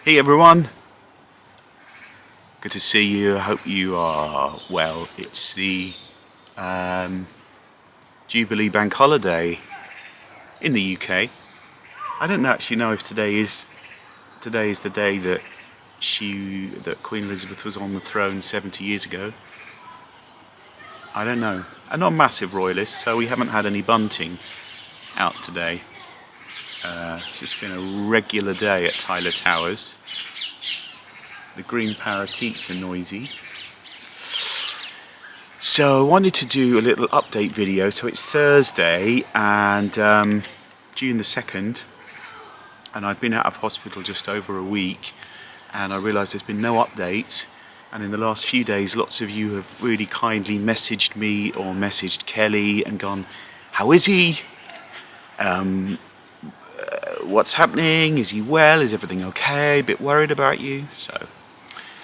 Hey everyone, good to see you. I hope you are well. It's the Jubilee Bank Holiday in the UK. I don't actually know if today is the day that Queen Elizabeth was on the throne 70 years ago. I don't know. I'm not a massive royalist, so we haven't had any bunting out today. It's just been a regular day at Tyler Towers. The green parakeets are noisy. So I wanted to do a little update video. So it's Thursday and June the 2nd, and I've been out of hospital just over a week, and I realised there's been no update. And in the last few days, lots of you have really kindly messaged me or messaged Kelly and gone, how is he? What's happening? Is he well? Is everything okay? A bit worried about you. So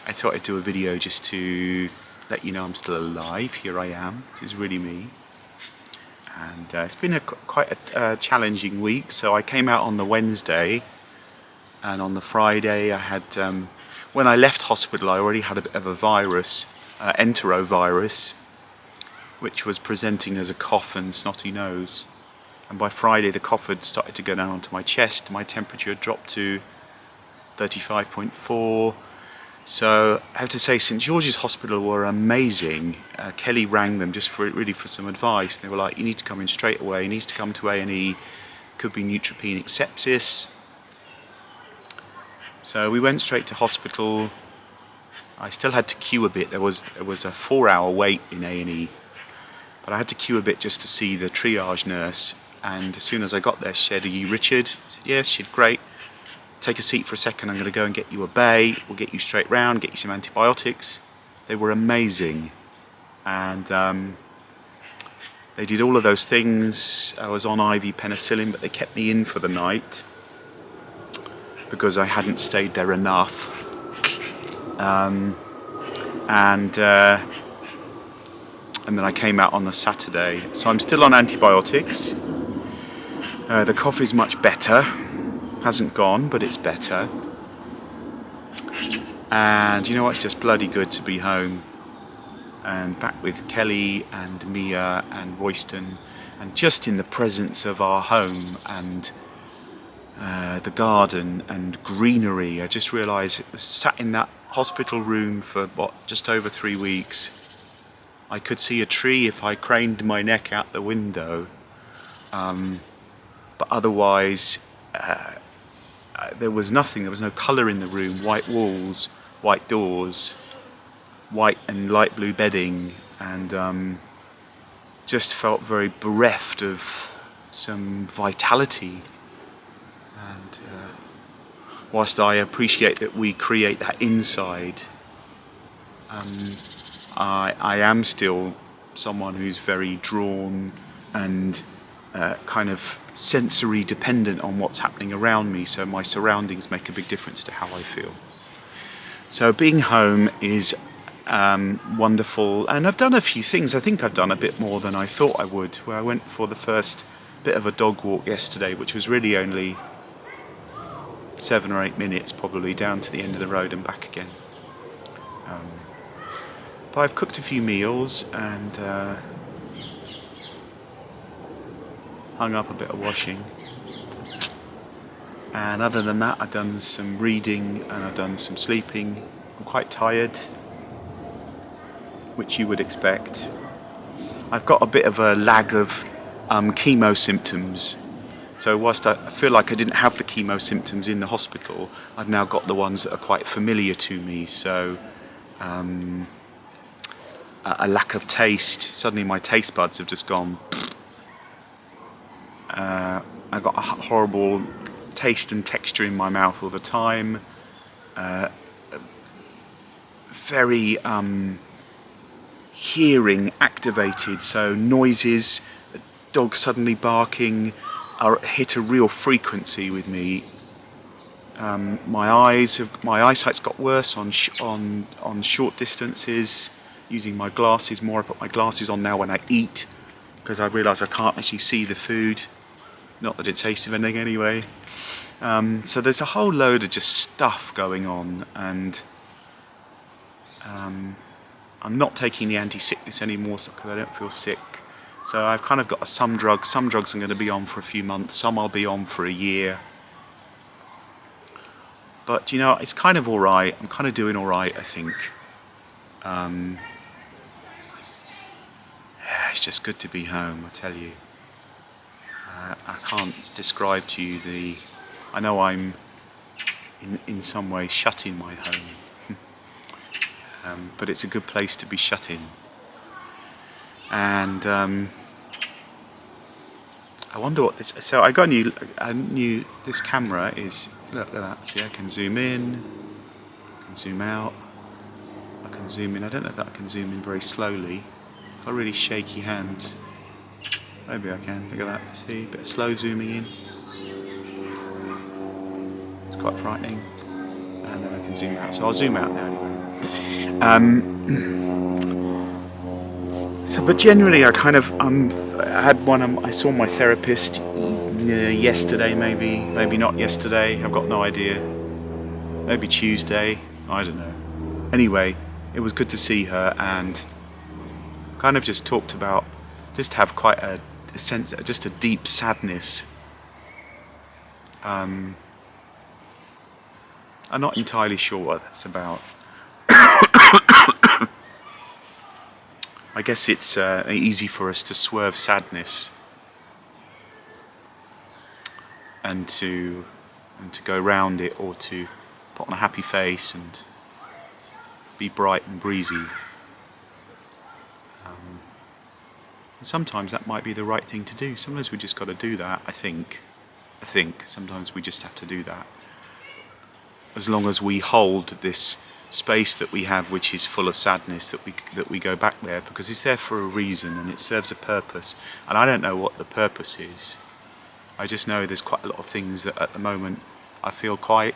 I thought I'd do a video just to let you know I'm still alive. Here I am. This is really me. And it's been quite a challenging week. So I came out on the Wednesday, and on the Friday I had, when I left hospital, I already had a bit of a virus, enterovirus, which was presenting as a cough and snotty nose. And by Friday the cough had started to go down onto my chest. My temperature had dropped to 35.4. So I have to say, St George's Hospital were amazing. Kelly rang them just for some advice. They were like, you need to come in straight away, you need to come to A&E, could be neutropenic sepsis. So we went straight to hospital. I still had to queue a bit. There was a 4-hour wait in A&E, but I had to queue a bit just to see the triage nurse. And as soon as I got there, she said, are you Richard? I said, yes. She said, great. Take a seat for a second, I'm going to go and get you a bay, we'll get you straight round, get you some antibiotics. They were amazing, and they did all of those things. I was on IV penicillin, but they kept me in for the night because I hadn't stayed there enough. And then I came out on the Saturday, so I'm still on antibiotics. The cough is much better. Hasn't gone, but it's better. And you know what, it's just bloody good to be home and back with Kelly and Mia and Royston, and just in the presence of our home and the garden and greenery. I just realised it was sat in that hospital room for just over 3 weeks. I could see a tree if I craned my neck out the window, but otherwise there was nothing. There was no colour in the room. White walls, white doors, white and light blue bedding, and just felt very bereft of some vitality. And whilst I appreciate that we create that inside, I am still someone who's very drawn and kind of sensory dependent on what's happening around me, so my surroundings make a big difference to how I feel. So being home is wonderful, and I've done a few things. I think I've done a bit more than I thought I would. Where I went for the first bit of a dog walk yesterday, which was really only 7 or 8 minutes, probably, down to the end of the road and back again. But I've cooked a few meals and hung up a bit of washing, and other than that I've done some reading and I've done some sleeping. I'm quite tired, which you would expect. I've got a bit of a lag of chemo symptoms, so whilst I feel like I didn't have the chemo symptoms in the hospital, I've now got the ones that are quite familiar to me. So a lack of taste. Suddenly my taste buds have just gone. I got a horrible taste and texture in my mouth all the time. Very hearing activated, so noises, dogs suddenly barking, hit a real frequency with me. My eyesight's got worse on short distances. Using my glasses more. I put my glasses on now when I eat because I realise I can't actually see the food. Not that it tastes of anything anyway. So there's a whole load of just stuff going on, and I'm not taking the anti-sickness anymore because I don't feel sick. So I've kind of got some drugs. Some drugs I'm going to be on for a few months. Some I'll be on for a year. But you know, it's kind of all right. I'm kind of doing all right, I think. Yeah, it's just good to be home, I tell you. I can't describe to you the... I know I'm in some way shut in my home. But it's a good place to be shut in. And I wonder what this... So I got a new... This camera is... Look at that. See, I can zoom in, I can zoom out, I can zoom in. I don't know if I can zoom in very slowly. Got really shaky hands. Maybe I can. Look at that. See, a bit of slow zooming in. It's quite frightening. And then I can zoom out. So I'll zoom out now anyway. But generally, I kind of I had one. I saw my therapist yesterday, maybe not yesterday. I've got no idea. Maybe Tuesday. I don't know. Anyway, it was good to see her, and kind of just talked about just have quite a sense, just a deep sadness. I'm not entirely sure what that's about. I guess it's easy for us to swerve sadness and to go round it, or to put on a happy face and be bright and breezy. Sometimes that might be the right thing to do. Sometimes we just got to do that. I think sometimes we just have to do that. As long as we hold this space that we have, which is full of sadness, that we go back there, because it's there for a reason and it serves a purpose. And I don't know what the purpose is. I just know there's quite a lot of things that at the moment I feel quite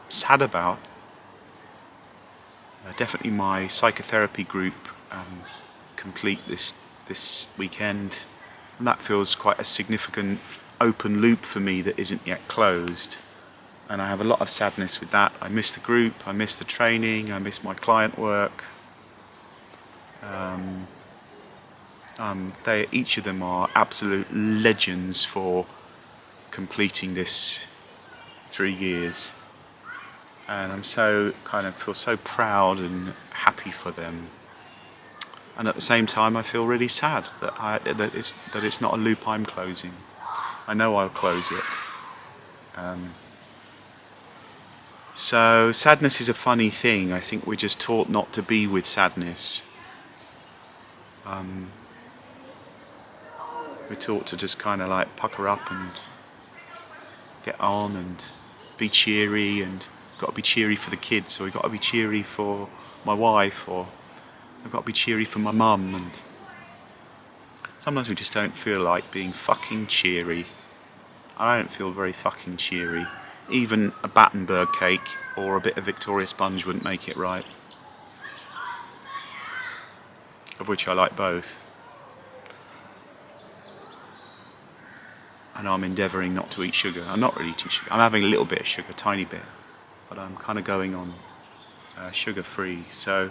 sad about. Definitely my psychotherapy group complete this weekend, and that feels quite a significant open loop for me that isn't yet closed. And I have a lot of sadness with that. I miss the group, I miss the training, I miss my client work. Each of them are absolute legends for completing this 3 years. And I'm so feel so proud and happy for them. And at the same time, I feel really sad that it's not a loop I'm closing. I know I'll close it. So sadness is a funny thing. I think we're just taught not to be with sadness. We're taught to just kind of like pucker up and get on and be cheery, and got to be cheery for the kids, or we've got to be cheery for my wife, or I've got to be cheery for my mum. And sometimes we just don't feel like being fucking cheery. I don't feel very fucking cheery. Even a Battenberg cake or a bit of Victoria sponge wouldn't make it right. Of which I like both. And I'm endeavouring not to eat sugar. I'm not really eating sugar. I'm having a little bit of sugar, a tiny bit. But I'm kind of going on sugar-free. So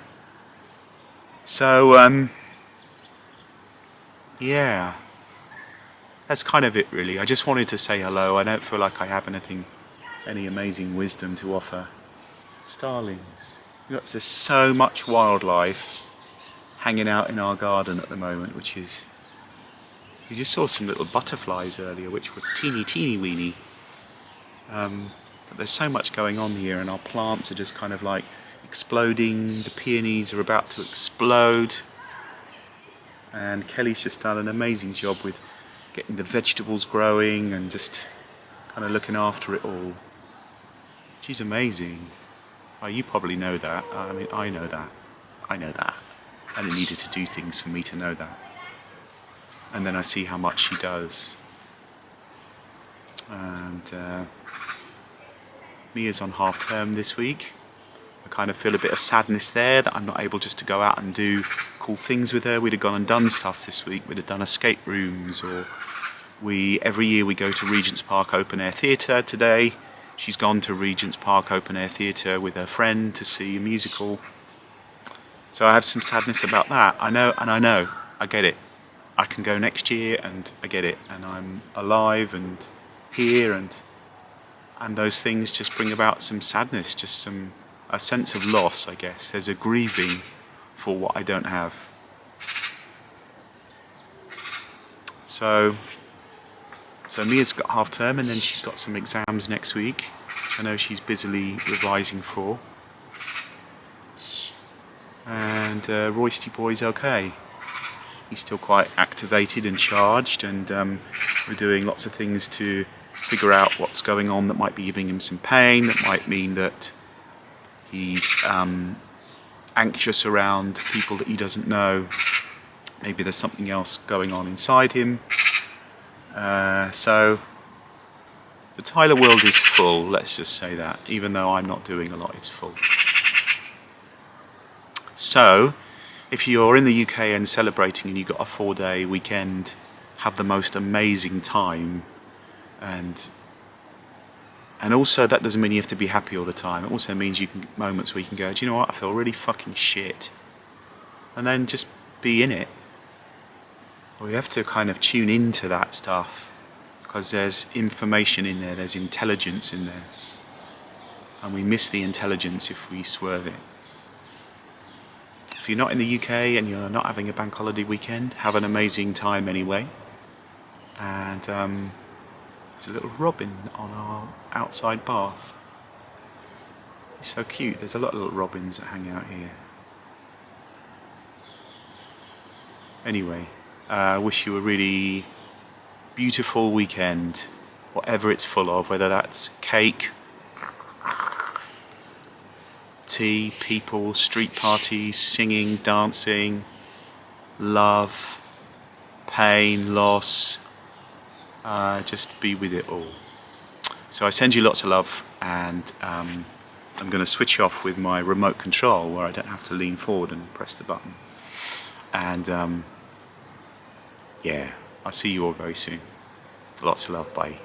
yeah. That's kind of it, really. I just wanted to say hello. I don't feel like I have any amazing wisdom to offer. Starlings. There's so much wildlife hanging out in our garden at the moment, which is... You just saw some little butterflies earlier, which were teeny weeny. But there's so much going on here, and our plants are just kind of like exploding. The peonies are about to explode. And Kelly's just done an amazing job with getting the vegetables growing and just kind of looking after it all. She's amazing. Oh, you probably know that. I mean, I know that. And it needed to do things for me to know that. And then I see how much she does. And Mia's on half term this week. I kind of feel a bit of sadness there that I'm not able just to go out and do cool things with her. We'd have gone and done stuff this week. We'd have done escape rooms, or Every year we go to Regent's Park Open Air Theatre. Today she's gone to Regent's Park Open Air Theatre with her friend to see a musical. So I have some sadness about that. I know, I get it. I can go next year, and I get it, and I'm alive and here, and those things just bring about some sadness, just a sense of loss, I guess. There's a grieving for what I don't have. So Mia's got half term, and then she's got some exams next week, which I know she's busily revising for. And Roysty Boy's okay. He's still quite activated and charged, and we're doing lots of things to figure out what's going on that might be giving him some pain, that might mean that he's anxious around people that he doesn't know. Maybe there's something else going on inside him. So the Tyler world is full, let's just say that. Even though I'm not doing a lot, it's full. So if you're in the UK and celebrating and you've got a 4-day weekend, have the most amazing time. And also that doesn't mean you have to be happy all the time. It also means you can get moments where you can go, do you know what, I feel really fucking shit. And then just be in it. We have to kind of tune into that stuff, because there's information in there, there's intelligence in there. And we miss the intelligence if we swerve it. If you're not in the UK and you're not having a bank holiday weekend, have an amazing time anyway. And there's a little robin on our outside bath. He's so cute. There's a lot of little robins that hang out here. Anyway, I wish you a really beautiful weekend, whatever it's full of, whether that's cake, tea, people, street parties, singing, dancing, love, pain, loss. Just be with it all. So I send you lots of love, and I'm going to switch off with my remote control where I don't have to lean forward and press the button. And yeah, I'll see you all very soon. Lots of love, bye.